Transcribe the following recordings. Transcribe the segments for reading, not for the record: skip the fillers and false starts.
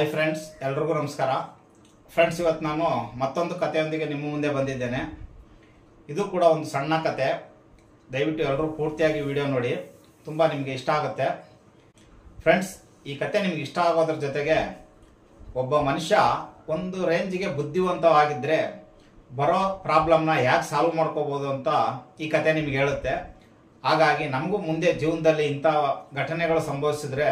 Hi friends, ಎಲ್ರಿಗೂ ನಮಸ್ಕಾರ. Friends, ಇವತ್ತು ನಾನು ಮತ್ತೊಂದು ಕಥೆಯೊಂದಿಗೆ ನಿಮ್ಮ ಮುಂದೆ ಬಂದಿದ್ದೇನೆ. ಇದು ಕೂಡ ಒಂದು ಸಣ್ಣ ಕತೆ. ದಯವಿಟ್ಟು ಎಲ್ಲರೂ ಪೂರ್ತಿಯಾಗಿ ವಿಡಿಯೋ ನೋಡಿ, ತುಂಬ ನಿಮಗೆ ಇಷ್ಟ ಆಗುತ್ತೆ. ಫ್ರೆಂಡ್ಸ್, ಈ ಕತೆ ನಿಮಗೆ ಇಷ್ಟ ಆಗೋದ್ರ ಜೊತೆಗೆ ಒಬ್ಬ ಮನುಷ್ಯ ಒಂದು ರೇಂಜಿಗೆ ಬುದ್ಧಿವಂತವಾಗಿದ್ದರೆ ಬರೋ ಪ್ರಾಬ್ಲಮ್ನ ಯಾಕೆ ಸಾಲ್ವ್ ಮಾಡ್ಕೋಬೋದು ಅಂತ ಈ ಕತೆ ನಿಮಗೆ ಹೇಳುತ್ತೆ. ಹಾಗಾಗಿ ನಮಗೂ ಮುಂದೆ ಜೀವನದಲ್ಲಿ ಇಂಥ ಘಟನೆಗಳು ಸಂಭವಿಸಿದ್ರೆ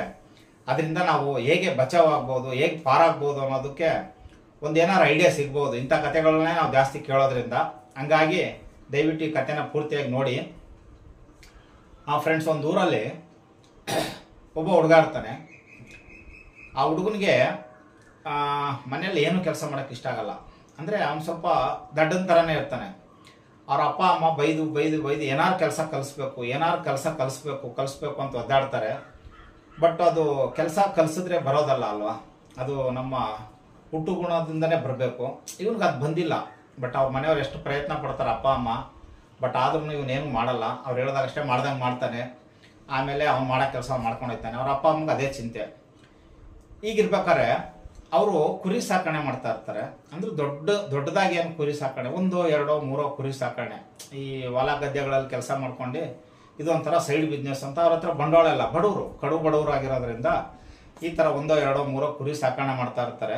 ಅದರಿಂದ ನಾವು ಹೇಗೆ ಬಚಾವಾಗ್ಬೋದು, ಹೇಗೆ ಪಾರಾಗ್ಬೋದು ಅನ್ನೋದಕ್ಕೆ ಒಂದೇನಾರು ಐಡಿಯಾ ಸಿಗ್ಬೋದು. ಇಂಥ ಕತೆಗಳನ್ನೇ ನಾವು ಜಾಸ್ತಿ ಕೇಳೋದ್ರಿಂದ. ಹಂಗಾಗಿ ದಯವಿಟ್ಟು ಈ ಕತೆನ ಪೂರ್ತಿಯಾಗಿ ನೋಡಿ. ಫ್ರೆಂಡ್ಸ್, ಒಂದು ಊರಲ್ಲಿ ಒಬ್ಬ ಹುಡುಗ ಇರ್ತಾನೆ. ಆ ಹುಡುಗನಿಗೆ ಮನೆಯಲ್ಲಿ ಏನು ಕೆಲಸ ಮಾಡೋಕ್ಕೆ ಇಷ್ಟ ಆಗಲ್ಲ. ಅಂದರೆ ಅವನು ಸ್ವಲ್ಪ ದಡ್ಡನ ಥರನೇ ಇರ್ತಾನೆ. ಅವ್ರ ಅಪ್ಪ ಅಮ್ಮ ಬೈದು ಬೈದು ಬೈದು ಏನಾರು ಕೆಲಸ ಕಲಿಸ್ಬೇಕು ಅಂತ ಒದ್ದಾಡ್ತಾರೆ. ಬಟ್ ಅದು ಕೆಲಸ ಕಲಿಸಿದ್ರೆ ಬರೋದಲ್ಲ ಅಲ್ವಾ, ಅದು ನಮ್ಮ ಹುಟ್ಟು ಗುಣದಿಂದನೇ ಬರಬೇಕು. ಇವನಿಗೆ ಅದು ಬಂದಿಲ್ಲ. ಬಟ್ ಅವ್ರ ಮನೆಯವ್ರು ಎಷ್ಟು ಪ್ರಯತ್ನ ಪಡ್ತಾರೆ ಅಪ್ಪ ಅಮ್ಮ, ಬಟ್ ಆದ್ರೂ ಇವನೇನು ಮಾಡಲ್ಲ. ಅವ್ರು ಹೇಳ್ದಾಗಷ್ಟೇ ಮಾಡ್ದಂಗೆ ಮಾಡ್ತಾನೆ. ಆಮೇಲೆ ಅವ್ನು ಮಾಡೋ ಕೆಲಸ ಮಾಡ್ಕೊಂಡು ಹೋಗ್ತಾನೆ. ಅವ್ರ ಅಪ್ಪ ಅಮ್ಮಗೆ ಅದೇ ಚಿಂತೆ. ಈಗಿರ್ಬೇಕಾದ್ರೆ ಅವರು ಕುರಿ ಸಾಕಣೆ ಮಾಡ್ತಾ ಇರ್ತಾರೆ. ಅಂದ್ರೆ ದೊಡ್ಡದಾಗಿ ಏನು ಕುರಿ ಸಾಕಣೆ, 1, 2, 3 ಕುರಿ ಸಾಕಣೆ. ಈ ಹೊಲ ಗದ್ದೆಗಳಲ್ಲಿ ಕೆಲಸ ಮಾಡ್ಕೊಂಡು ಇದೊಂಥರ ಸೈಡ್ ಬಿಸ್ನೆಸ್ ಅಂತ. ಅವ್ರ ಹತ್ರ ಬಂಡವಾಳ ಎಲ್ಲ, ಕಡು ಬಡವರು ಆಗಿರೋದ್ರಿಂದ ಈ ಥರ 1, 2, 3 ಕುರಿ ಸಾಕಣೆ ಮಾಡ್ತಾ ಇರ್ತಾರೆ.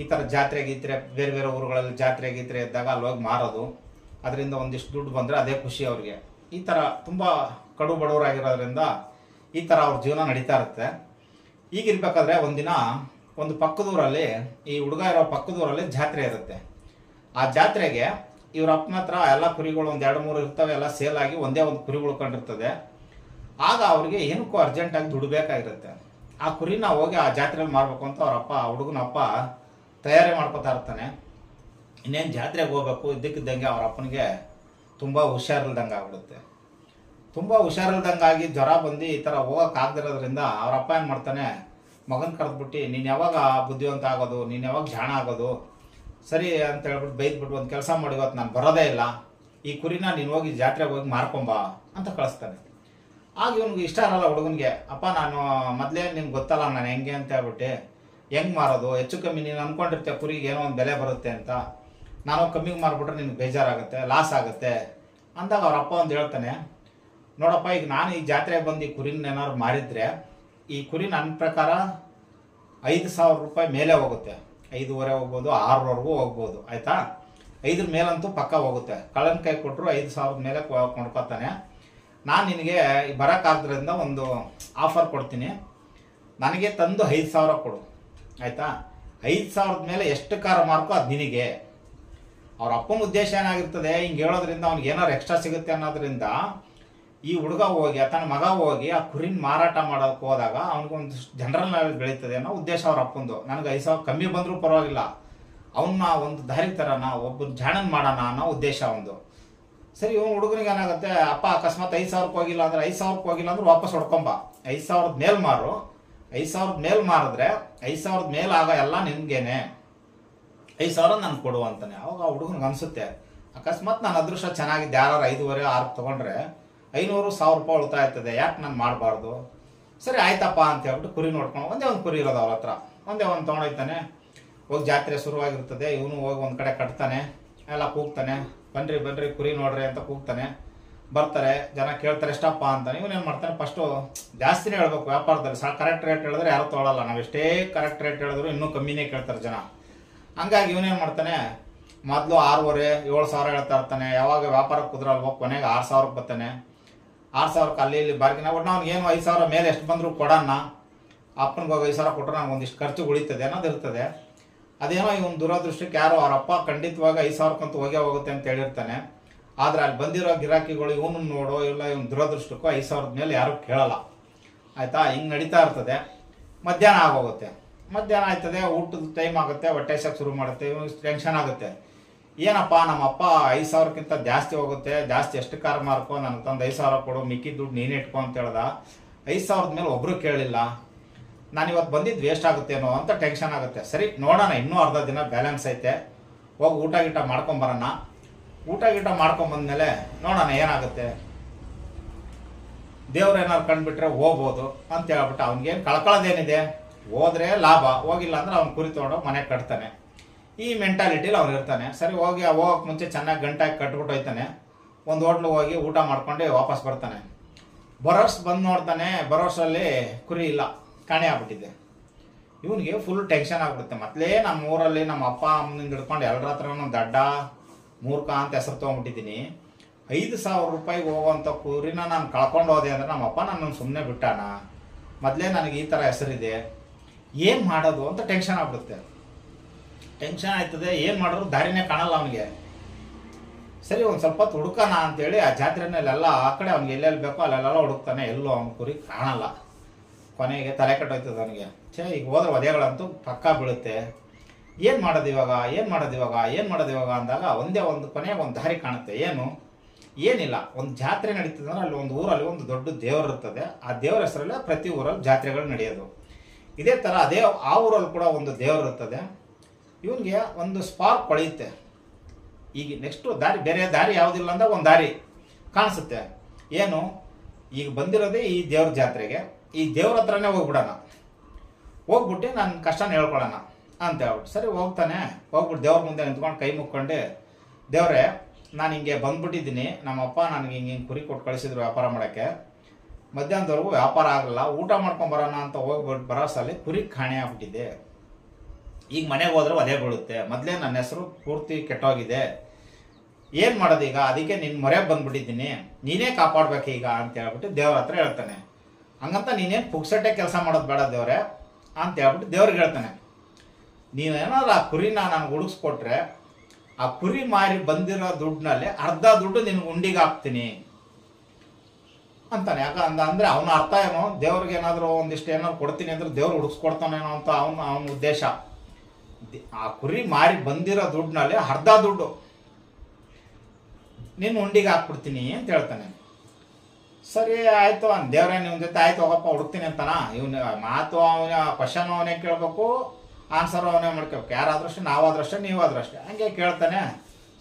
ಈ ಥರ ಜಾತ್ರೆ ಗೀತ್ರೆ, ಬೇರೆ ಬೇರೆ ಊರುಗಳಲ್ಲಿ ಜಾತ್ರೆ ಗೀತ್ರೆ ಇದ್ದಾಗ ಅಲ್ಲಿ ಹೋಗಿ ಮಾರೋದು. ಅದರಿಂದ ಒಂದಿಷ್ಟು ದುಡ್ಡು ಬಂದರೆ ಅದೇ ಖುಷಿ ಅವ್ರಿಗೆ. ಈ ಥರ ತುಂಬ ಕಡು ಬಡವರು ಆಗಿರೋದ್ರಿಂದ ಈ ಥರ ಅವ್ರ ಜೀವನ ನಡೀತಾ ಇರುತ್ತೆ. ಈಗಿರ್ಬೇಕಾದ್ರೆ ಒಂದಿನ ಒಂದು ಪಕ್ಕದೂರಲ್ಲಿ, ಈ ಹುಡುಗ ಇರೋ ಪಕ್ಕದೂರಲ್ಲಿ ಜಾತ್ರೆ ಇರುತ್ತೆ. ಆ ಜಾತ್ರೆಗೆ ಇವ್ರ ಅಪ್ಪನ ಹತ್ರ ಎಲ್ಲ ಕುರಿಗಳು 1, 2, 3 ಇರ್ತವೆ. ಎಲ್ಲ ಸೇಲ್ ಆಗಿ ಒಂದೇ ಒಂದು ಕುರಿ ಉಳ್ಕೊಂಡಿರ್ತದೆ. ಆಗ ಅವ್ರಿಗೆ ಏನಕ್ಕೂ ಅರ್ಜೆಂಟಾಗಿ ದುಡ್ಡು ಬೇಕಾಗಿರುತ್ತೆ. ಆ ಕುರಿನ ಹೋಗಿ ಆ ಜಾತ್ರೆಯಲ್ಲಿ ಮಾರಬೇಕು ಅಂತ ಅವ್ರ ಅಪ್ಪ, ಹುಡುಗನಪ್ಪ ತಯಾರಿ ಮಾಡ್ಕೊತಾ ಇರ್ತಾನೆ. ಇನ್ನೇನು ಜಾತ್ರೆಗೆ ಹೋಗ್ಬೇಕು, ಇದ್ದಕ್ಕಿದ್ದಂಗೆ ಅವ್ರ ಅಪ್ಪನಿಗೆ ತುಂಬ ಹುಷಾರಿಲ್ದಂಗೆ ಆಗ್ಬಿಡುತ್ತೆ. ತುಂಬ ಹುಷಾರಿಲ್ದಂಗಾಗಿ ಜ್ವರ ಬಂದು ಈ ಥರ ಹೋಗೋಕ್ಕಾಗದಿರೋದ್ರಿಂದ ಅವ್ರ ಅಪ್ಪ ಏನು ಮಾಡ್ತಾನೆ, ಮಗನ ಕರೆದ್ಬಿಟ್ಟು ನೀನು ಯಾವಾಗ ಬುದ್ಧಿವಂತ ಆಗೋದು, ನೀನು ಯಾವಾಗ ಜಾಣ ಆಗೋದು, ಸರಿ ಅಂತ ಹೇಳ್ಬಿಟ್ಟು ಬೈದ್ಬಿಟ್ಟು ಒಂದು ಕೆಲಸ ಮಾಡಿ, ಇವತ್ತು ನಾನು ಬರೋದೇ ಇಲ್ಲ, ಈ ಕುರಿನ ನೀನು ಹೋಗಿ ಜಾತ್ರೆಗೆ ಹೋಗಿ ಮಾರ್ಕೊಂಬ ಅಂತ ಕಳಿಸ್ತಾನೆ. ಆಗ ಇವನಿಗೆ ಇಷ್ಟ ಇರಲ್ಲ ಹುಡುಗನಿಗೆ. ಅಪ್ಪ, ನಾನು ಮೊದಲೇ ನಿಮ್ಗೆ ಗೊತ್ತಲ್ಲ ನಾನು ಹೆಂಗೆ ಅಂತ ಹೇಳ್ಬಿಟ್ಟು, ಹೆಂಗೆ ಮಾರೋದು, ಹೆಚ್ಚು ಕಮ್ಮಿ ನೀನು ಅಂದ್ಕೊಂಡಿರ್ತೀಯ ಕುರಿಗೆ ಏನೋ ಒಂದು ಬೆಲೆ ಬರುತ್ತೆ ಅಂತ, ನಾನು ಕಮ್ಮಿಗೆ ಮಾರ್ಬಿಟ್ರೆ ನಿನ್ಗೆ ಬೇಜಾರಾಗುತ್ತೆ, ಲಾಸ್ ಆಗುತ್ತೆ ಅಂದಾಗ ಅವ್ರ ಅಪ್ಪ ಒಂದು ಹೇಳ್ತಾನೆ, ನೋಡಪ್ಪ, ಈಗ ನಾನು ಈ ಜಾತ್ರೆಗೆ ಬಂದು ಈ ಕುರಿನ ಏನಾದ್ರು ಮಾರಿದ್ರೆ ಈ ಕುರಿ ನನ್ನ ಪ್ರಕಾರ 5,000 ರೂಪಾಯಿ ಮೇಲೆ ಹೋಗುತ್ತೆ. 5,500 ಹೋಗ್ಬೋದು, 6,000ವರೆಗೂ ಹೋಗ್ಬೋದು. ಆಯಿತಾ, 5 ಮೇಲಂತೂ ಪಕ್ಕ ಹೋಗುತ್ತೆ. ಕಳ್ಳನ ಕೈ ಕೊಟ್ಟರು 5,000 ಮೇಲೆ ಕೊಂಡ್ಕೊತಾನೆ. ನಾನು ನಿನಗೆ ಬರೋಕ್ಕಾದ್ರಿಂದ ಒಂದು ಆಫರ್ ಕೊಡ್ತೀನಿ, ನನಗೆ ತಂದು 5,000 ಕೊಡು. ಆಯಿತಾ, 5,000 ಮೇಲೆ ಎಷ್ಟು ಕಾರ ಮಾರ್ಕೋ ಅದು ನಿನಗೆ. ಅವ್ರ ಅಪ್ಪನ ಉದ್ದೇಶ ಏನಾಗಿರ್ತದೆ, ಹಿಂಗೆ ಹೇಳೋದ್ರಿಂದ ಅವ್ನಿಗೆ ಏನಾದ್ರು ಎಕ್ಸ್ಟ್ರಾ ಸಿಗುತ್ತೆ ಅನ್ನೋದ್ರಿಂದ ಈ ಹುಡುಗ ಹೋಗಿ, ತನ್ನ ಮಗ ಹೋಗಿ ಆ ಕುರಿನ ಮಾರಾಟ ಮಾಡೋಕೆ ಹೋದಾಗ ಅವ್ನಿಗೊಂದು ಜನರಲ್ ನಾಲೆಜ್ ಬೆಳೀತದೆ ಅನ್ನೋ ಉದ್ದೇಶ ಅವ್ರ ಅಪ್ಪಂದು. ನನಗೆ 5,000 ಕಮ್ಮಿ ಬಂದರೂ ಪರವಾಗಿಲ್ಲ, ಅವನ್ನ ಒಂದು ದಾರಿ ಥರನ ಒಬ್ಬ ಜಾಣನ್ ಮಾಡೋಣ ಅನ್ನೋ ಉದ್ದೇಶ ಒಂದು. ಸರಿ, ಇವನು ಹುಡುಗನಿಗೆ ಏನಾಗುತ್ತೆ, ಅಪ್ಪ ಅಕಸ್ಮಾತ್ 5,000 ಹೋಗಿಲ್ಲ ಅಂದ್ರೆ 5,000 ಹೋಗಿಲ್ಲ ಅಂದ್ರೆ ವಾಪಸ್ ಹೊಡ್ಕೊಂಬ, 5,000 ಮೇಲೆ ಮಾರು. 5,000 ಮೇಲೆ ಮಾರಿದ್ರೆ 5,000 ಮೇಲೆ ಆಗ ಎಲ್ಲ ನಿನ್ಗೇನೆ, 5,000 ನನ್ಗೆ ಕೊಡು ಅಂತಾನೆ. ಅವಾಗ ಆ ಹುಡುಗನಿಗೆ ಅನಿಸುತ್ತೆ, ಅಕಸ್ಮಾತ್ ನನ್ನ ಅದೃಷ್ಟ ಚೆನ್ನಾಗಿದ್ದು ಯಾರು 5,500, 6 ತೊಗೊಂಡ್ರೆ 500-1,000 ರೂಪಾಯಿ ಉಳಿತಾಯ ಆಗ್ತದೆ, ಯಾಕೆ ನಾನು ಮಾಡಬಾರ್ದು. ಸರಿ ಆಯ್ತಪ್ಪ ಅಂತ ಹೇಳ್ಬಿಟ್ಟು ಕುರಿ ನೋಡ್ಕೊಂಡು, ಒಂದೇ ಒಂದು ಕುರಿ ಇರೋದು ಅವ್ರ ಹತ್ರ, ಒಂದೇ ಒಂದು ತೊಗೊಂಡೋಗ್ತಾನೆ. ಹೋಗಿ ಜಾತ್ರೆ ಶುರುವಾಗಿರ್ತದೆ. ಇವನು ಹೋಗಿ ಒಂದು ಕಡೆ ಕಟ್ತಾನೆ, ಎಲ್ಲ ಕೂಗ್ತಾನೆ, ಬನ್ರಿ ಕುರಿ ನೋಡ್ರಿ ಅಂತ ಕೂಗ್ತಾನೆ. ಬರ್ತಾರೆ ಜನ, ಕೇಳ್ತಾರೆ ಎಷ್ಟಪ್ಪ ಅಂತಾನೆ. ಇವನೇನು ಮಾಡ್ತಾನೆ, ಫಸ್ಟು ಜಾಸ್ತಿನೇ ಹೇಳ್ಬೇಕು. ವ್ಯಾಪಾರದಲ್ಲಿ ಕರೆಕ್ಟ್ ರೇಟ್ ಹೇಳಿದ್ರೆ ಯಾರು ತೊಗೊಳಲ್ಲ. ನಾವು ಎಷ್ಟೇ ಕರೆಕ್ಟ್ ರೇಟ್ ಹೇಳಿದ್ರು ಇನ್ನೂ ಕಮ್ಮಿನೇ ಕೇಳ್ತಾರೆ ಜನ. ಹಂಗಾಗಿ ಇವನೇನು ಮಾಡ್ತಾನೆ, ಮೊದಲು 6,500, 7,000 ಹೇಳ್ತಾ ಇರ್ತಾನೆ. ಯಾವಾಗ ವ್ಯಾಪಾರ ಕುದುರಲ್ವೋ ಕೊನೆಗೆ 6,000 ಬರ್ತಾನೆ. 6,000 ಅಲ್ಲಿ ಇಲ್ಲಿ ಬಾರ್ಗಿನ. ಒಟ್ಟು ಅವ್ನಿಗೆ ಏನು 5,000 ಮೇಲೆ ಎಷ್ಟು ಬಂದರೂ ಕೊಡೋಣ, ಅಪ್ಪನಿಗೆ ಹೋಗಿ 5,000 ಕೊಟ್ಟರೆ ನನಗೆ ಒಂದಿಷ್ಟು ಖರ್ಚು ಉಳಿತದೆ ಅನ್ನೋದು ಇರ್ತದೆ. ಅದೇನೋ ಇವನು ದುರದೃಷ್ಟಕ್ಕೆ ಯಾರೋ ಅವ್ರ ಅಪ್ಪ ಖಂಡಿತವಾಗ 5,000 ಹೋಗೇ ಹೋಗುತ್ತೆ ಅಂತ ಹೇಳಿರ್ತಾನೆ. ಆದರೆ ಅಲ್ಲಿ ಬಂದಿರೋ ಗಿರಾಕಿಗಳು ಇವನು ನೋಡೋ ಇಲ್ಲ, ಇವನು ದುರದೃಷ್ಟಕ್ಕೂ 5,000 ಮೇಲೆ ಯಾರೂ ಕೇಳಲ್ಲ. ಆಯಿತಾ, ಹಿಂಗೆ ನಡೀತಾ ಇರ್ತದೆ. ಮಧ್ಯಾಹ್ನ ಆಗೋಗುತ್ತೆ. ಮಧ್ಯಾಹ್ನ ಆಯ್ತದೆ, ಊಟದ ಟೈಮ್ ಆಗುತ್ತೆ, ಹೊಟ್ಟೆ ಶಾಕ್ ಶುರು ಮಾಡುತ್ತೆ. ಇವನು ಟೆನ್ಷನ್ ಆಗುತ್ತೆ, ಏನಪ್ಪ ನಮ್ಮಪ್ಪ 5,000ಕ್ಕಿಂತ ಜಾಸ್ತಿ ಹೋಗುತ್ತೆ, ಜಾಸ್ತಿ ಎಷ್ಟು ಕಾರ್ ಮಾರ್ಕೋ, ನನಗೆ ತಂದು 5,000 ಕೊಡು, ಮಿಕ್ಕಿ ದುಡ್ಡು ನೀನು ಇಟ್ಕೊ ಅಂತ ಹೇಳ್ದ. 5,000 ಮೇಲೆ ಒಬ್ಬರು ಕೇಳಿಲ್ಲ. ನಾನು ಇವತ್ತು ಬಂದಿದ್ದು ವೇಸ್ಟ್ ಆಗುತ್ತೇನೋ ಅಂತ ಟೆನ್ಷನ್ ಆಗುತ್ತೆ. ಸರಿ ನೋಡೋಣ, ಇನ್ನೂ ಅರ್ಧ ದಿನ ಬ್ಯಾಲೆನ್ಸ್ ಐತೆ, ಹೋಗಿ ಊಟ ಗೀಟ ಮಾಡ್ಕೊಂಬರೋಣ. ಊಟ ಗೀಟ ಮಾಡ್ಕೊಂಬಂದ್ಮೇಲೆ ನೋಡೋಣ ಏನಾಗುತ್ತೆ, ದೇವ್ರು ಏನಾರು ಕಂಡುಬಿಟ್ರೆ ಹೋಗ್ಬೋದು ಅಂತ ಹೇಳ್ಬಿಟ್ಟು ಅವ್ನಿಗೇನು ಕಳ್ಕೊಳ್ಳೋದೇನಿದೆ, ಹೋದ್ರೆ ಲಾಭ, ಹೋಗಿಲ್ಲ ಅಂದ್ರೆ ಅವ್ನು ಕುರಿ ತೊಗೊಂಡೋಗಿ ಮನೆಗೆ ಕಟ್ತಾನೆ. ಈ ಮೆಂಟಾಲಿಟಿಲಿ ಅವ್ನು ಇರ್ತಾನೆ. ಸರಿ ಹೋಗಿ ಹೋಗಕ್ಕೆ ಮುಂಚೆ ಚೆನ್ನಾಗಿ ಗಂಟಾಗಿ ಕಟ್ಬಿಟ್ಟು ಹೋಯ್ತಾನೆ. ಒಂದು ಹೋಟ್ಲಿಗೆ ಹೋಗಿ ಊಟ ಮಾಡ್ಕೊಂಡು ವಾಪಸ್ ಬರ್ತಾನೆ. ಬರೋರ್ಸ್ ಬಂದು ನೋಡ್ತಾನೆ, ಬರೋರ್ಸಲ್ಲಿ ಕುರಿ ಇಲ್ಲ, ಕಾಣೆ ಆಗ್ಬಿಟ್ಟಿದೆ. ಇವನಿಗೆ ಫುಲ್ ಟೆನ್ಷನ್ ಆಗ್ಬಿಡುತ್ತೆ. ಮೊದಲೇ ನಮ್ಮ ಊರಲ್ಲಿ ನಮ್ಮ ಅಪ್ಪ ಅಮ್ಮನಿಂದ ಹಿಡ್ಕೊಂಡು ಎಲ್ಲರ ಹತ್ರನೂ ದಡ್ಡ ಮೂರ್ಖ ಅಂತ ಹೆಸರು ತೊಗೊಂಡ್ಬಿಟ್ಟಿದ್ದೀನಿ. 5,000 ರೂಪಾಯಿಗೆ ಹೋಗುವಂಥ ಕುರಿನ ನಾನು ಕಳ್ಕೊಂಡು ಹೋದೆ ಅಂದರೆ ನಮ್ಮ ಅಪ್ಪ ನನ್ನನ್ನು ಸುಮ್ಮನೆ ಬಿಟ್ಟಾನ, ಮೊದಲೇ ನನಗೆ ಈ ಥರ ಹೆಸರಿದೆ, ಏನು ಮಾಡೋದು ಅಂತ ಟೆನ್ಷನ್ ಆಗ್ಬಿಡುತ್ತೆ. ಟೆನ್ಷನ್ ಆಯ್ತದೆ, ಏನು ಮಾಡಿದ್ರು ದಾರಿನೇ ಕಾಣಲ್ಲ ಅವನಿಗೆ. ಸರಿ ಒಂದು ಸ್ವಲ್ಪ ಹೊತ್ತು ಹುಡುಕೋಣ ಅಂತೇಳಿ ಆ ಜಾತ್ರೆನಲ್ಲೆಲ್ಲ ಆ ಕಡೆ ಅವ್ನಿಗೆ ಎಲ್ಲೆಲ್ಲಿ ಬೇಕೋ ಅಲ್ಲೆಲ್ಲ ಹುಡುಕ್ತಾನೆ, ಎಲ್ಲೂ ಅವ್ನ ಕುರಿ ಕಾಣಲ್ಲ. ಕೊನೆಗೆ ತಲೆ ಕೆಟ್ಟೋಯ್ತದೆ ಅವನಿಗೆ. ಈಗ ಹೋದ್ರೆ ಒದೆಗಳಂತೂ ಪಕ್ಕ ಬೀಳುತ್ತೆ. ಏನು ಮಾಡೋದು ಇವಾಗ, ಏನು ಮಾಡೋದು ಇವಾಗ, ಏನು ಮಾಡೋದು ಇವಾಗ ಅಂದಾಗ ಒಂದೇ ಒಂದು ಕೊನೆಗೆ ಒಂದು ದಾರಿ ಕಾಣುತ್ತೆ. ಏನಿಲ್ಲ, ಒಂದು ಜಾತ್ರೆ ನಡೀತದೆ ಅಂದ್ರೆ ಅಲ್ಲಿ ಒಂದು ಊರಲ್ಲಿ ಒಂದು ದೊಡ್ಡ ದೇವರು ಇರ್ತದೆ. ಆ ದೇವರ ಹೆಸರಲ್ಲೇ ಪ್ರತಿ ಊರಲ್ಲಿ ಜಾತ್ರೆಗಳು ನಡೆಯೋದು. ಇದೇ ಥರ ಆ ಊರಲ್ಲಿ ಕೂಡ ಒಂದು ದೇವರು ಇರ್ತದೆ. ಇವನಿಗೆ ಒಂದು ಸ್ಪಾರ್ಕ್ ಹೊಳೆಯುತ್ತೆ. ಈಗ ನೆಕ್ಸ್ಟು ದಾರಿ, ಬೇರೆ ದಾರಿ ಯಾವುದಿಲ್ಲ ಅಂದ್ರೆ ಒಂದು ದಾರಿ ಕಾಣಿಸುತ್ತೆ. ಏನು, ಈಗ ಬಂದಿರೋದೇ ಈ ದೇವ್ರ ಜಾತ್ರೆಗೆ, ಈ ದೇವ್ರ ಹತ್ರನೇ ಹೋಗ್ಬಿಡೋಣ, ಹೋಗ್ಬಿಟ್ಟು ನನ್ನ ಕಷ್ಟನ ಹೇಳ್ಕೊಳ್ಳೋಣ ಅಂತ ಹೇಳ್ಬಿಟ್ಟು ಸರಿ ಹೋಗ್ತಾನೆ. ಹೋಗ್ಬಿಟ್ಟು ದೇವ್ರ ಮುಂದೆ ನಿಂತ್ಕೊಂಡು ಕೈ ಮುಕ್ಕೊಂಡು, ದೇವ್ರೆ ನಾನು ಹಿಂಗೆ ಬಂದ್ಬಿಟ್ಟಿದ್ದೀನಿ, ನಮ್ಮಪ್ಪ ನನಗೆ ಹಿಂಗೆ ಕುರಿ ಕೊಟ್ಟು ಕಳಿಸಿದ್ರು ವ್ಯಾಪಾರ ಮಾಡೋಕ್ಕೆ, ಮಧ್ಯಾಹ್ನದವರೆಗೂ ವ್ಯಾಪಾರ ಆಗಲ್ಲ, ಊಟ ಮಾಡ್ಕೊಂಬರೋಣ ಅಂತ ಹೋಗ್ಬಿಟ್ಟು ಬರೋಸಲ್ಲಿ ಕುರಿ ಕಾಣೆ ಆಗ್ಬಿಟ್ಟಿದೆ. ಈಗ ಮನೆಗೆ ಹೋದ್ರೆ ಅದೇ ಬೀಳುತ್ತೆ, ಮೊದಲೇ ನನ್ನ ಹೆಸರು ಪೂರ್ತಿ ಕೆಟ್ಟೋಗಿದೆ, ಏನು ಮಾಡೋದು ಈಗ, ಅದಕ್ಕೆ ನಿನ್ನ ಮೊರೆ ಬಂದ್ಬಿಟ್ಟಿದ್ದೀನಿ, ನೀನೇ ಕಾಪಾಡ್ಬೇಕು ಈಗ ಅಂತ ಹೇಳ್ಬಿಟ್ಟು ದೇವ್ರ ಹತ್ರ ಹೇಳ್ತಾನೆ. ಹಂಗಂತ ನೀನೇನು ಪುಕ್ಸಟ್ಟೆ ಕೆಲಸ ಮಾಡೋದು ಬೇಡ ದೇವ್ರೆ ಅಂತ ಹೇಳ್ಬಿಟ್ಟು ದೇವ್ರಿಗೆ ಹೇಳ್ತಾನೆ. ನೀವೇನಾದ್ರು ಆ ಕುರಿನ ನನಗೆ ಹುಡುಕ್ಸ್ಕೊಟ್ರೆ ಆ ಕುರಿ ಮಾರಿ ಬಂದಿರೋ ದುಡ್ಡಿನಲ್ಲಿ ಅರ್ಧ ದುಡ್ಡು ನಿನ್ಗೆ ಉಂಡಿಗೆ ಹಾಕ್ತೀನಿ ಅಂತಾನೆ. ಯಾಕಂದ್ರೆ ಅವನ ಅರ್ಥ ಏನೋ, ದೇವ್ರಿಗೆ ಏನಾದರೂ ಒಂದಿಷ್ಟು ಏನಾದ್ರು ಕೊಡ್ತೀನಿ ಅಂದ್ರೆ ದೇವ್ರು ಹುಡುಕ್ಸ್ಕೊಡ್ತಾನೇನೋ ಅಂತ ಅವನ ಉದ್ದೇಶ. ಆ ಕುರಿ ಮಾರಿ ಬಂದಿರೋ ದುಡ್ಡಿನಲ್ಲಿ ಅರ್ಧ ದುಡ್ಡು ನೀನು ಉಂಡಿಗೆ ಹಾಕ್ಬಿಡ್ತೀನಿ ಅಂತ ಹೇಳ್ತಾನೆ. ಸರಿ ಆಯಿತು ದೇವ್ರೆ ನಿಮ್ಮ ಜೊತೆ ಆಯ್ತು ಹೋಗಪ್ಪ ಹುಡುಕ್ತೀನಿ ಅಂತಾನ. ಇವನು ಮಾತು ಅವನ ಕ್ವಶನ್ ಅವನೇ ಕೇಳಬೇಕು, ಆನ್ಸರು ಅವನೇ ಮಾಡ್ಕೋಬೇಕು. ಯಾರಾದ್ರಷ್ಟೇ, ನಾವಾದ್ರಷ್ಟೇ, ನೀವಾದ್ರಷ್ಟೇ, ಹಂಗೆ ಕೇಳ್ತಾನೆ.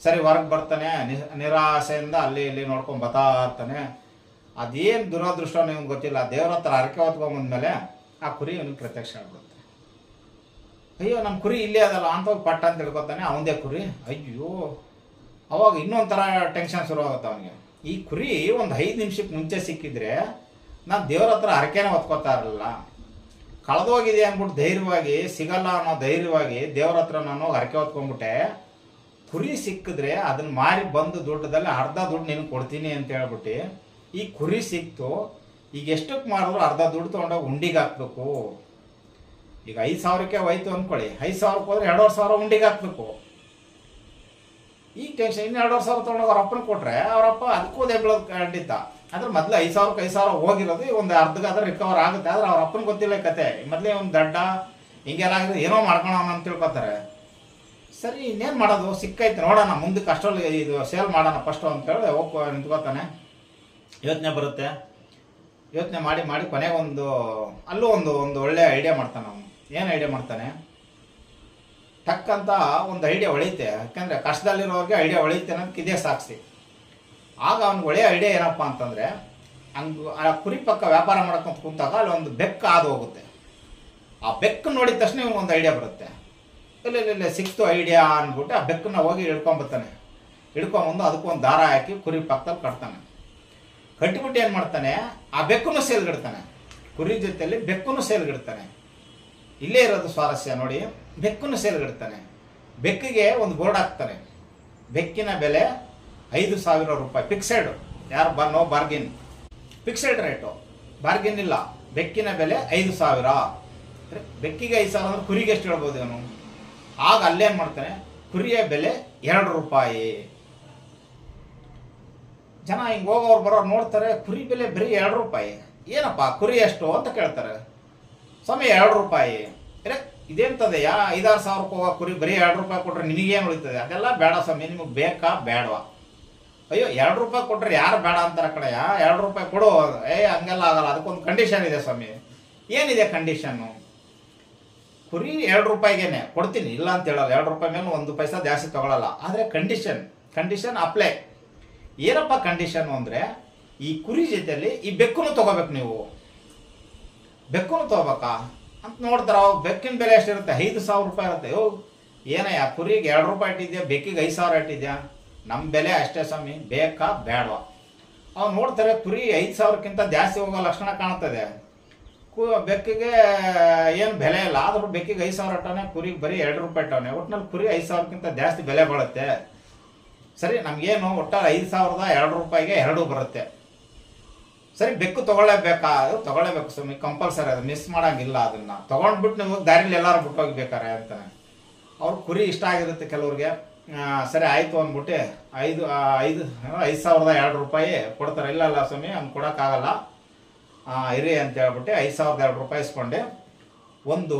ಸರಿ ಹೊರಗೆ ಬರ್ತಾನೆ, ನಿರಾಸೆಯಿಂದ ಅಲ್ಲಿ ಇಲ್ಲಿ ನೋಡ್ಕೊಂಡು ಬರ್ತಾ ಇರ್ತಾನೆ. ಅದೇನು ದುರದೃಷ್ಟ ನಿಮ್ಗೆ ಗೊತ್ತಿಲ್ಲ, ದೇವ್ರ ಹತ್ರ ಹರಕೆ ಹೊತ್ಕೊಂಬಂದ್ಮೇಲೆ ಆ ಕುರಿ ಇವನಿಗೆ ಪ್ರತ್ಯಕ್ಷ ಆಗ್ಬಿಡುತ್ತೆ. ಅಯ್ಯೋ ನಮ್ಮ ಕುರಿ ಇಲ್ಲೇ ಅದಲ್ಲ ಅಂತ ಹೋಗಿ ಪಟ್ಟ ಅಂತ ತಿಳ್ಕೊತಾನೆ, ಅವನದೇ ಕುರಿ. ಅಯ್ಯೋ, ಅವಾಗ ಇನ್ನೊಂದು ಥರ ಟೆನ್ಷನ್ ಶುರು ಆಗುತ್ತೆ ಅವನಿಗೆ. ಈ ಕುರಿ ಒಂದು 5 ನಿಮಿಷಕ್ಕೆ ಮುಂಚೆ ಸಿಕ್ಕಿದ್ರೆ ನಾನು ದೇವ್ರ ಹತ್ರ ಹರಕೆನೇ ಹೊತ್ಕೋತಾ ಇರಲಿಲ್ಲ, ಕಳೆದೋಗಿದೆ ಅಂದ್ಬಿಟ್ಟು ಧೈರ್ಯವಾಗಿ, ಸಿಗಲ್ಲ ಅನ್ನೋ ಧೈರ್ಯವಾಗಿ ದೇವ್ರ ಹತ್ರ ನಾನು ಹರಕೆ ಹೊತ್ಕೊಂಡ್ಬಿಟ್ಟೆ. ಕುರಿ ಸಿಕ್ಕಿದ್ರೆ ಅದನ್ನ ಮಾರಿ ಬಂದು ದುಡ್ಡದಲ್ಲಿ ಅರ್ಧ ದುಡ್ಡು ನಿನಗೆ ಕೊಡ್ತೀನಿ ಅಂತ ಹೇಳ್ಬಿಟ್ಟು ಈ ಕುರಿ ಸಿಕ್ತು. ಈಗ ಎಷ್ಟಕ್ಕೆ ಮಾರಿದ್ರು ಅರ್ಧ ದುಡ್ಡು ತೊಗೊಂಡೋಗಿ ಉಂಡಿಗೆ ಹಾಕ್ಬೇಕು. ಈಗ 5,000ಕ್ಕೆ ಹೋಯ್ತು ಅಂದ್ಕೊಳ್ಳಿ, 5,000ಕ್ಕೆ ಹೋದ್ರೆ 2,500 ಉಂಡಿಗೆ ಹಾಕ್ಬೇಕು. ಈಗ ಟೆನ್ಷನ್, ಇನ್ನು 2,500 ತೊಗೊಂಡೋಗಿ ಅವ್ರ ಅಪ್ಪನ ಕೊಟ್ರೆ ಅವರಪ್ಪ ಅದಕ್ಕೂ ದೆಬ್ಳೋದು ಖಂಡಿತ. ಅಂದ್ರೆ ಮೊದಲು 5,000 ಹೋಗಿರೋದು ಒಂದು ಅರ್ಧಗಾದ್ರೆ ರಿಕವರ್ ಆಗುತ್ತೆ. ಆದ್ರೆ ಅವ್ರ ಅಪ್ಪನ ಗೊತ್ತಿಲ್ಲ ಕತೆ, ಮೊದಲೇ ಒಂದು ದಡ್ಡ ಹಿಂಗೆಲ್ಲ ಆಗಿದೆ, ಏನೋ ಮಾಡ್ಕೊಳೋಣ ಅಂತ ತಿಳ್ಕೊತಾರೆ. ಸರಿ ಇನ್ನೇನು ಮಾಡೋದು, ಸಿಕ್ಕೈತೆ ನೋಡೋಣ ಮುಂದಕ್ಕೆ, ಅಷ್ಟರಲ್ಲಿ ಇದು ಸೇಲ್ ಮಾಡೋಣ ಫಸ್ಟು ಅಂತ ಹೇಳಿ ಹೋಗಿ ನಿಂತ್ಕೋತಾನೆ. ಯೋಚನೆ ಬರುತ್ತೆ, ಯೋಚನೆ ಮಾಡಿ ಕೊನೆಗೆ ಅಲ್ಲೂ ಒಂದು ಒಳ್ಳೆ ಐಡಿಯಾ ಮಾಡ್ತಾನೆ ಅವನು. ಏನು ಐಡಿಯಾ ಮಾಡ್ತಾನೆ, ಟಕ್ಕಂತ ಒಂದು ಐಡಿಯಾ ಹೊಳೆಯುತ್ತೆ. ಯಾಕೆಂದರೆ ಕಷ್ಟದಲ್ಲಿರೋರಿಗೆ ಐಡಿಯಾ ಹೊಳೆಯುತ್ತೆ ಅನ್ನೋದಕ್ಕೆ ಇದೇ ಸಾಕ್ಷಿ. ಆಗ ಅವ್ನಿಗೆ ಒಳ್ಳೆಯ ಐಡಿಯಾ ಏನಪ್ಪ ಅಂತಂದರೆ, ಹಂಗೆ ಆ ಕುರಿ ಪಕ್ಕ ವ್ಯಾಪಾರ ಮಾಡ್ಕೊಂತ ಕುಂತಾಗ ಅಲ್ಲಿ ಒಂದು ಬೆಕ್ಕು ಹಾದು ಹೋಗುತ್ತೆ. ಆ ಬೆಕ್ಕು ನೋಡಿದ ತಕ್ಷಣ ಇವನಿಗೊಂದು ಐಡಿಯಾ ಬರುತ್ತೆ. ಇಲ್ಲ ಸಿಕ್ತು ಐಡಿಯಾ ಅಂದ್ಬಿಟ್ಟು ಆ ಬೆಕ್ಕನ್ನ ಹೋಗಿ ಹಿಡ್ಕೊಂಬರ್ತಾನೆ. ಹಿಡ್ಕೊಂಬಂದು ಅದಕ್ಕೊಂದು ದಾರ ಹಾಕಿ ಕುರಿ ಪಕ್ಕದಲ್ಲಿ ಕಟ್ತಾನೆ. ಕಟ್ಟಿಬಿಟ್ಟು ಏನು ಮಾಡ್ತಾನೆ, ಆ ಬೆಕ್ಕನ್ನು ಸೇಲ್ಗಿಡ್ತಾನೆ. ಕುರಿ ಜೊತೆಯಲ್ಲಿ ಬೆಕ್ಕನ್ನು ಸೇಲ್ಗಿಡ್ತಾನೆ. ಇಲ್ಲೇ ಇರೋದು ಸ್ವಾರಸ್ಯ ನೋಡಿ, ಬೆಕ್ಕನ್ನು ಸೇಲ್ಗಿಡ್ತಾನೆ. ಬೆಕ್ಕಿಗೆ ಒಂದು ಬೋರ್ಡ್ ಹಾಕ್ತಾನೆ, ಬೆಕ್ಕಿನ ಬೆಲೆ 5,000 ರೂಪಾಯಿ ಫಿಕ್ಸೆಡ್. ಯಾರು no bargain, fixed rate, bargain ಇಲ್ಲ. ಬೆಕ್ಕಿನ ಬೆಲೆ 5,000. ಬೆಕ್ಕಿಗೆ 5,000 ಅಂದ್ರೆ ಕುರಿಗೆ ಎಷ್ಟು ಹೇಳ್ಬೋದು ಇವನು. ಆಗ ಅಲ್ಲೇನು ಮಾಡ್ತಾನೆ, ಕುರಿಯ ಬೆಲೆ 2 ರೂಪಾಯಿ. ಜನ ಹಿಂಗೆ ಹೋಗೋರು ಬರೋರು ನೋಡ್ತಾರೆ, ಕುರಿ ಬೆಲೆ ಬರೀ 2 ರೂಪಾಯಿ, ಏನಪ್ಪ ಕುರಿ ಎಷ್ಟು ಅಂತ ಕೇಳ್ತಾರೆ. ಸ್ವಾಮಿ 2 ರೂಪಾಯಿ. ಇದೇಂತದೆಯಾ, 5,000 ಸಾವಿರಕ್ಕೆ ಹೋಗೋ ಕುರಿ ಬರೀ 2 ರೂಪಾಯಿ ಕೊಟ್ರೆ ನಿನಗೇನು ಉಳಿತದೆ? ಅದೆಲ್ಲ ಬೇಡ ಸ್ವಾಮಿ, ನಿಮಗೆ ಬೇಕಾ ಬೇಡವಾ? ಅಯ್ಯೋ 2 ರೂಪಾಯಿ ಕೊಟ್ರೆ ಯಾರು ಬೇಡ ಅಂತಾರೆ ಕಡೆಯ, 2 ರೂಪಾಯಿ ಕೊಡು. ಹಂಗೆಲ್ಲ ಆಗಲ್ಲ, ಅದಕ್ಕೊಂದು ಕಂಡೀಷನ್ ಇದೆ ಸ್ವಾಮಿ. ಏನಿದೆ ಕಂಡೀಷನ್ನು? ಕುರಿ 2 ರೂಪಾಯಿಗೇನೆ ಕೊಡ್ತೀನಿ, ಇಲ್ಲ ಅಂತ ಹೇಳಲ್ಲ. 2 ರೂಪಾಯಿ ಮೇಲೆ 1 ಪೈಸಾ ಜಾಸ್ತಿ ತಗೊಳ್ಳಲ್ಲ. ಆದರೆ ಕಂಡೀಷನ್ ಅಪ್ಲೈ. ಏನಪ್ಪ ಕಂಡೀಷನ್ನು ಅಂದರೆ, ಈ ಕುರಿ ಜೊತೆಯಲ್ಲಿ ಈ ಬೆಕ್ಕನ್ನು ತೊಗೋಬೇಕು. ನೀವು ಬೆಕ್ಕನ್ನು ತೊಗೋಬೇಕಾ? ಅಂತ ನೋಡ್ತಾರೆ. ಅವಾಗ ಬೆಕ್ಕಿನ ಬೆಲೆ ಎಷ್ಟಿರುತ್ತೆ? 5,000 ರೂಪಾಯಿ ಇರುತ್ತೆ. ಏನಯ್ಯ ಕುರಿಗೆ 2 ರೂಪಾಯಿ ಇಟ್ಟಿದ್ಯಾ, ಬೆಕ್ಕಿಗೆ 5,000 ಇಟ್ಟಿದ್ಯಾ? ನಮ್ಮ ಬೆಲೆ ಅಷ್ಟೇ ಸ್ವಾಮಿ, ಬೇಕಾ ಬೇಡವಾ? ಅವ್ರು ನೋಡ್ತಾರೆ ಕುರಿ 5,000ಕ್ಕಿಂತ ಜಾಸ್ತಿ ಹೋಗೋ ಲಕ್ಷಣ ಕಾಣ್ತದೆ. ಬೆಕ್ಕಿಗೆ ಏನು ಬೆಲೆ ಇಲ್ಲ, ಆದ್ರೂ ಬೆಕ್ಕಿಗೆ 5,000 ಇಟ್ಟವನೆ, ಕುರಿಗೆ ಬರೀ 2 ರೂಪಾಯಿ ಇಟ್ಟವನೆ. ಒಟ್ಟಿನಲ್ಲಿ ಕುರಿ 5,000ಕ್ಕಿಂತ ಜಾಸ್ತಿ ಬೆಲೆ ಬೀಳುತ್ತೆ. ಸರಿ, ನಮಗೇನು ಒಟ್ಟಲ್ಲಿ 5,000 ರೂಪಾಯಿಗೆ 2 ಬರುತ್ತೆ. ಸರಿ, ಬೆಕ್ಕು ತಗೊಳ್ಳೇಬೇಕು ಸ್ವಾಮಿ, ಕಂಪಲ್ಸರಿ. ಅದು ಮಿಸ್ ಮಾಡೋಂಗಿಲ್ಲ. ಅದನ್ನು ತೊಗೊಂಡ್ಬಿಟ್ಟು ನೀವು ದಾರಿಲಿ ಎಲ್ಲರೂ ಬಿಟ್ಟು ಹೋಗ್ಬೇಕಾರೆ ಅಂತಾನೆ. ಅವ್ರು ಕುರಿ ಇಷ್ಟ ಆಗಿರುತ್ತೆ ಕೆಲವ್ರಿಗೆ. ಸರಿ ಆಯಿತು ಅಂದ್ಬಿಟ್ಟು 5,002 ರೂಪಾಯಿ ಕೊಡ್ತಾರೆ. ಇಲ್ಲ ಸ್ವಾಮಿ ಹಂಗೆ ಕೊಡೋಕ್ಕಾಗಲ್ಲ, ಇರಿ ಅಂತ ಹೇಳ್ಬಿಟ್ಟು 5,002 ರೂಪಾಯಿ ಇಸ್ಕೊಂಡು 2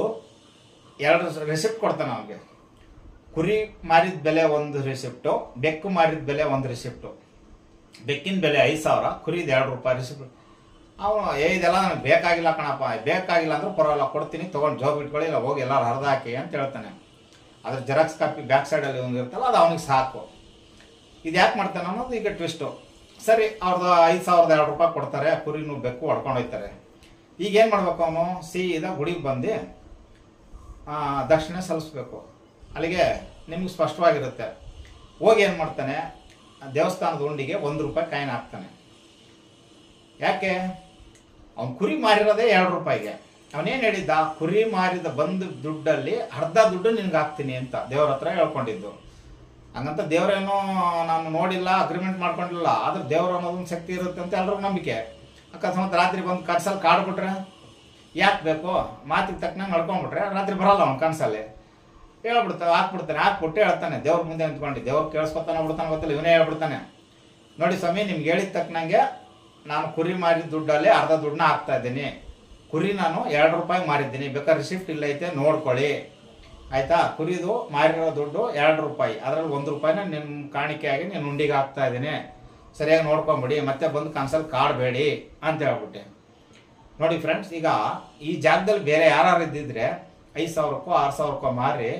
ರಿಸಿಪ್ಟ್ ಕೊಡ್ತಾನೆ ಅವನಿಗೆ. ಕುರಿ ಮಾರಿದ ಬೆಲೆ 1 ರಿಸಿಪ್ಟು, ಬೆಕ್ಕು ಮಾರಿದ ಬೆಲೆ 1 ರಿಸಿಪ್ಟು. ಬೆಕ್ಕಿನ ಬೆಲೆ 5,000, ಕುರಿದ 2 ರೂಪಾಯಿ ರಿಸಿಪ್ಟ್. ಅವನು ಇದೆಲ್ಲ ನನಗೆ ಬೇಕಾಗಿಲ್ಲ ಕಣಪ್ಪ, ಬೇಕಾಗಿಲ್ಲ ಅಂದ್ರೆ ಪರವಾಗಿಲ್ಲ ಕೊಡ್ತೀನಿ, ತೊಗೊಂಡು ಜಾಬ್ ಇಟ್ಕೊಳ್ಳಿ, ಇಲ್ಲ ಹೋಗಿ ಎಲ್ಲರೂ ಹರಿದು ಹಾಕಿ ಅಂತ ಹೇಳ್ತಾನೆ. ಅದ್ರ ಜೆರಾಕ್ಸ್ ಕಾಪಿ ಬ್ಯಾಕ್ ಸೈಡಲ್ಲಿ ಒಂದು ಇರ್ತಲ್ಲ, ಅದು ಅವನಿಗೆ ಸಾಕು. ಇದು ಯಾಕೆ ಮಾಡ್ತಾನೆ ಅನ್ನೋದು ಈಗ ಟ್ವಿಸ್ಟು. ಸರಿ, ಅವ್ರದ್ದು 5,002 ರೂಪಾಯಿ ಕೊಡ್ತಾರೆ, ಕುರಿನೂ ಬೆಕ್ಕು ಹೊಡ್ಕೊಂಡು ಹೋಗ್ತಾರೆ. ಈಗ ಏನು ಮಾಡ್ಬೇಕು? ಅವನು ಸೀದಾ ಗುಡಿಗೆ ಬಂದು ದಕ್ಷಿಣೆ ಸಲ್ಲಿಸ್ಬೇಕು. ಅಲ್ಲಿಗೆ ನಿಮ್ಗೆ ಸ್ಪಷ್ಟವಾಗಿರುತ್ತೆ. ಹೋಗಿ ಏನು ಮಾಡ್ತಾನೆ, ದೇವಸ್ಥಾನದ ಉಂಡಿಗೆ 1 ರೂಪಾಯಿ ಕಾಯಿನ್ ಹಾಕ್ತಾನೆ. ಯಾಕೆ? ಅವ್ನು ಕುರಿ ಮಾರಿರೋದೇ 2 ರೂಪಾಯಿಗೆ. ಅವನೇನು ಹೇಳಿದ್ದ? ಕುರಿ ಮಾರಿದ ಬಂದು ದುಡ್ಡಲ್ಲಿ ಅರ್ಧ ದುಡ್ಡು ನಿನ್ಗೆ ಹಾಕ್ತೀನಿ ಅಂತ ದೇವ್ರ ಹತ್ರ ಹೇಳ್ಕೊಂಡಿದ್ದು. ಹಂಗಂತ ದೇವ್ರೇನೋ ನಾನು ನೋಡಿಲ್ಲ, ಅಗ್ರಿಮೆಂಟ್ ಮಾಡ್ಕೊಂಡಿಲ್ಲ, ಆದ್ರೆ ದೇವ್ರು ಅನ್ನೋದೊಂದು ಶಕ್ತಿ ಇರುತ್ತೆ ಅಂತ ಎಲ್ರಿಗೂ ನಂಬಿಕೆ. ಅಕಸ್ಮಾತ್ ರಾತ್ರಿ ಬಂದು ಕನ್ಸಲ್ಲಿ ಕಾಡ್ಬಿಟ್ರೆ ಯಾಕೆ ಬೇಕು? ಮಾತಿಗೆ ತಕ್ಕನಂಗೆ ನಡ್ಕೊಂಡ್ಬಿಟ್ರೆ ರಾತ್ರಿ ಬರಲ್ಲ ಅವ್ನು ಕನ್ಸಲ್ಲಿ. ಹಾಕ್ಬಿಟ್ಟು ಹೇಳ್ತಾನೆ ದೇವ್ರ ಮುಂದೆ ನಿಂತ್ಕೊಂಡು. ದೇವ್ರು ಕೇಳಿಸ್ಕೊತಾನೆ ಬಿಡ್ತಾನೆ ಗೊತ್ತಿಲ್ಲ, ಇವನೇ ಹೇಳ್ಬಿಡ್ತಾನೆ, ನೋಡಿ ಸ್ವಾಮಿ ನಿಮ್ಗೆ ಹೇಳಿದ ತಕ್ಕನಂಗೆ ನಾನು ಕುರಿ ಮಾರಿದ ದುಡ್ಡಲ್ಲಿ ಅರ್ಧ ದುಡ್ಡನ್ನ ಹಾಕ್ತಾ ಇದ್ದೀನಿ. ಕುರಿ ನಾನು 2 ರೂಪಾಯಿ ಮಾರಿದ್ದೀನಿ, ಬೇಕಾದ್ರೆ ರಿಸಿಪ್ಟ್ ಇಲ್ಲ ಐತೆ ನೋಡ್ಕೊಳ್ಳಿ, ಆಯ್ತಾ? ಕುರಿದು ಮಾರಿರೋ ದುಡ್ಡು 2 ರೂಪಾಯಿ, ಅದರಲ್ಲಿ 1 ರೂಪಾಯಿನ ನಿಮ್ಮ ಕಾಣಿಕೆಯಾಗಿ ನೀನು ಉಂಡಿಗೆ ಹಾಕ್ತಾ ಇದ್ದೀನಿ, ಸರಿಯಾಗಿ ನೋಡ್ಕೊಂಬಿಡಿ, ಮತ್ತೆ ಬಂದು ಕನ್ಸಲ್ಲಿ ಕಾಡಬೇಡಿ ಅಂತ ಹೇಳ್ಬಿಟ್ಟೆ. ನೋಡಿ ಫ್ರೆಂಡ್ಸ್, ಈಗ ಈ ಜಾಗದಲ್ಲಿ ಬೇರೆ ಯಾರು ಇದ್ದಿದ್ರೆ 5,000ಕ್ಕೋ 6,000ಕ್ಕೋ ಮಾರಿ,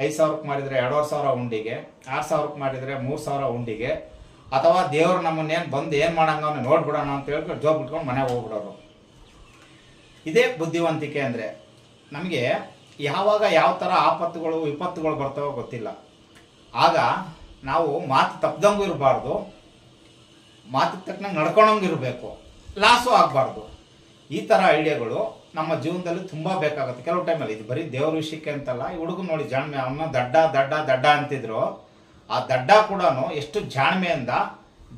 5,000ಕ್ಕೆ ಮಾರಿದರೆ 2,500 ಉಂಡಿಗೆ, 6,000ಕ್ಕೆ ಮಾರಿದರೆ 3,000 ಉಂಡಿಗೆ, ಅಥವಾ ದೇವ್ರು ನಮ್ಮನ್ನೇನು ಬಂದು ಏನು ಮಾಡಂಗ ಅವನು ನೋಡ್ಬಿಡೋಣ ಅಂತ ಹೇಳ್ಬಿಟ್ಟು ಜೋಬ್ ಬಿಟ್ಕೊಂಡು ಮನೆಗೆ ಹೋಗ್ಬಿಡೋರು. ಇದೇ ಬುದ್ಧಿವಂತಿಕೆ ಅಂದರೆ. ನಮಗೆ ಯಾವಾಗ ಯಾವ ಥರ ಆಪತ್ತುಗಳು ವಿಪತ್ತುಗಳು ಬರ್ತಾವೋ ಗೊತ್ತಿಲ್ಲ. ಆಗ ನಾವು ಮಾತು ತಪ್ಪದಂಗೂ ಇರಬಾರ್ದು, ಮಾತಿಗೆ ತಕ್ಕನಂಗೆ ನಡ್ಕೊಳಂಗೆ ಇರಬೇಕು, ಲಾಸು ಆಗಬಾರ್ದು. ಈ ಥರ ಐಡಿಯಾಗಳು ನಮ್ಮ ಜೀವನದಲ್ಲಿ ತುಂಬ ಬೇಕಾಗುತ್ತೆ ಕೆಲವು ಟೈಮಲ್ಲಿ. ಇದು ಬರೀ ದೇವ್ರ ವಿಷಯಕ್ಕೆ ಅಂತಲ್ಲ. ಈ ಹುಡುಗ ನೋಡಿ ಜಾಣ್ಮೆ, ಅವನ್ನ ದಡ್ಡ ಅಂತಿದ್ರು. ಆ ದಡ್ಡ ಕೂಡ ಎಷ್ಟು ಜಾಣ್ಮೆಯಿಂದ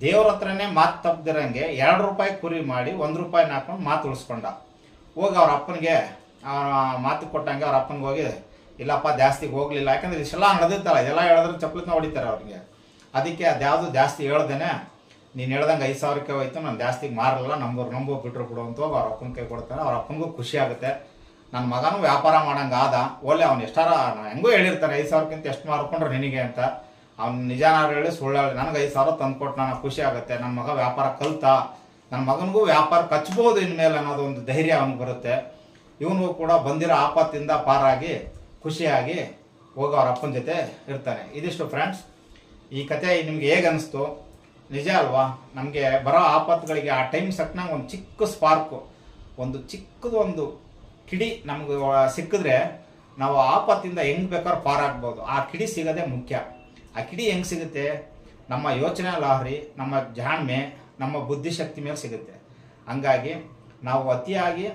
ದೇವ್ರ ಹತ್ರನೇ ಮಾತು ತಪ್ಪದಿರಂಗೆ 2 ರೂಪಾಯಿ ಕುರಿ ಮಾಡಿ 1 ರೂಪಾಯಿನ ಹಾಕೊಂಡು ಮಾತು ಉಳಿಸ್ಕೊಂಡ. ಹೋಗಿ ಅವ್ರ ಅಪ್ಪನಿಗೆ ಮಾತು ಕೊಟ್ಟಂಗೆ ಅವ್ರ ಅಪ್ಪನಿಗೆ ಹೋಗಿ, ಇಲ್ಲಪ್ಪ ಜಾಸ್ತಿಗೆ ಹೋಗಲಿಲ್ಲ, ಯಾಕಂದ್ರೆ ಇಷ್ಟೆಲ್ಲ ನಡೆದಿತ್ತಲ್ಲ, ಇದೆಲ್ಲ ಹೇಳಿದ್ರೆ ಚಪ್ಪಲಿನ ಹೊಡಿತಾರೆ ಅವ್ರಿಗೆ. ಅದಕ್ಕೆ ಅದ್ಯಾವುದು ಜಾಸ್ತಿ ಹೇಳ್ದೇನೆ, ನೀನು ಹೇಳ್ದಂಗೆ 5,000ಕ್ಕೆ ಹೋಯ್ತು, ನಾನು ಜಾಸ್ತಿಗೆ ಮಾರಲ್ಲ, ನಂಬೋ ಬಿಟ್ರು ಬಿಡು ಅಂತ ಹೋಗಿ ಅವ್ರ ಅಪ್ಪನ ಕೈ ಕೊಡ್ತಾನೆ. ಅವ್ರ ಅಪ್ಪನಿಗೂ ಖುಷಿ ಆಗುತ್ತೆ, ನನ್ನ ಮಗನೂ ವ್ಯಾಪಾರ ಮಾಡಂಗೆ ಆದ, ಒಳ್ಳೆ ಅವ್ನು ಎಷ್ಟಾರ ಹೆಂಗೂ ಹೇಳಿರ್ತಾನೆ 5,000ಕ್ಕಿಂತ ಎಷ್ಟು ಮಾರ್ಕೊಂಡ್ರೆ ನಿನಗೆ ಅಂತ. ಅವ್ನು ನಿಜಾನಾರು ಹೇಳಿ ಸುಳ್ಳು ಹೇಳಿ ನನಗೆ 5,000 ತಂದು ಕೊಟ್ಟು ನನಗೆ ಖುಷಿ ಆಗುತ್ತೆ, ನನ್ನ ಮಗ ವ್ಯಾಪಾರ ಕಲ್ತ, ನನ್ನ ಮಗನಿಗೂ ವ್ಯಾಪಾರ ಕಚ್ಬೋದು ಇನ್ಮೇಲೆ ಅನ್ನೋದು ಒಂದು ಧೈರ್ಯ ಅವನಿಗೆ ಬರುತ್ತೆ. ಇವನು ಕೂಡ ಬಂದಿರೋ ಆಪತ್ತಿಂದ ಪಾರಾಗಿ ಖುಷಿಯಾಗಿ ಹೋಗಿ ಅವ್ರ ಅಪ್ಪನ ಜೊತೆ ಇರ್ತಾನೆ. ಇದಿಷ್ಟು ಫ್ರೆಂಡ್ಸ್, ಈ ಕತೆ ನಿಮ್ಗೆ ಹೇಗೆ ಅನಿಸ್ತು? ನಿಜ ಅಲ್ವಾ? ನಮಗೆ ಬರೋ ಆಪತ್ತುಗಳಿಗೆ ಆ ಟೈಮ್ ಸಟ್ನಾಗ ಒಂದು ಚಿಕ್ಕ ಸ್ಪಾರ್ಕು, ಒಂದು ಚಿಕ್ಕದೊಂದು ಕಿಡಿ ನಮ್ಗೆ ಸಿಕ್ಕಿದ್ರೆ ನಾವು ಆಪತ್ತಿಂದ ಹೆಂಗೆ ಬೇಕಾದ್ರೂ ಪಾರಾಗ್ಬೋದು. ಆ ಕಿಡಿ ಸಿಗೋದೇ ಮುಖ್ಯ. ಆ ಕಿಡಿ ಹೆಂಗೆ ಸಿಗುತ್ತೆ? ನಮ್ಮ ಯೋಚನೆ ಲಹರಿ, ನಮ್ಮ ಜಾಣ್ಮೆ, ನಮ್ಮ ಬುದ್ಧಿಶಕ್ತಿ ಮೇಲೆ ಸಿಗುತ್ತೆ. ಹಂಗಾಗಿ ನಾವು ಅತಿಯಾಗಿ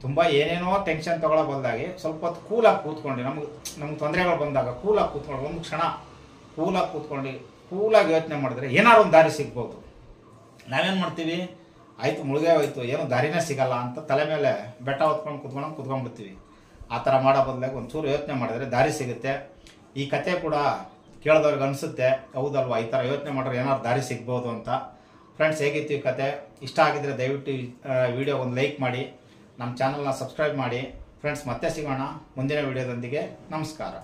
ತುಂಬ ಏನೇನೋ ಟೆನ್ಷನ್ ತೊಗೊಳ್ಳೋ ಬದಲಾಗಿ ಸ್ವಲ್ಪ ಹೊತ್ತು ಕೂಲಾಗಿ ಕೂತ್ಕೊಂಡು, ನಮ್ಗೆ ತೊಂದರೆಗಳು ಬಂದಾಗ ಕೂಲಾಗಿ ಕೂತ್ಕೊಂಡು, ಒಂದು ಕ್ಷಣ ಕೂಲಾಗಿ ಕೂತ್ಕೊಂಡು ಕೂಲಾಗಿ ಯೋಚನೆ ಮಾಡಿದ್ರೆ ಏನಾದ್ರು ಒಂದು ದಾರಿ ಸಿಗ್ಬೋದು. ನಾವೇನು ಮಾಡ್ತೀವಿ, ಆಯಿತು ಮುಳುಗೇ ಹೋಯ್ತು, ಏನೋ ದಾರಿನೇ ಸಿಗಲ್ಲ ಅಂತ ತಲೆ ಮೇಲೆ ಬೆಟ್ಟ ಹೊತ್ಕೊಂಡು ಕೂತ್ಕೊಂಡ್ಬಿಡ್ತೀವಿ. ಆ ಥರ ಮಾಡೋ ಬದಲಾಗಿ ಒಂಚೂರು ಯೋಚನೆ ಮಾಡಿದ್ರೆ ದಾರಿ ಸಿಗುತ್ತೆ. ಈ ಕತೆ ಕೂಡ ಕೇಳಿದವ್ರಿಗೆ ಅನಿಸುತ್ತೆ, ಹೌದಲ್ವಾ, ಈ ಥರ ಯೋಚನೆ ಮಾಡಿದ್ರೆ ಏನಾದ್ರು ದಾರಿ ಸಿಗ್ಬೋದು ಅಂತ. ಫ್ರೆಂಡ್ಸ್, ಹೇಗಿತ್ತು ಈ ಕತೆ? ಇಷ್ಟ ಆಗಿದ್ರೆ ದಯವಿಟ್ಟು ವಿಡಿಯೋ ಒಂದು ಲೈಕ್ ಮಾಡಿ, ನಮ್ಮ ಚಾನಲ್ನ ಸಬ್ಸ್ಕ್ರೈಬ್ ಮಾಡಿ. ಫ್ರೆಂಡ್ಸ್, ಮತ್ತೆ ಸಿಗೋಣ ಮುಂದಿನ ವಿಡಿಯೋದೊಂದಿಗೆ. ನಮಸ್ಕಾರ.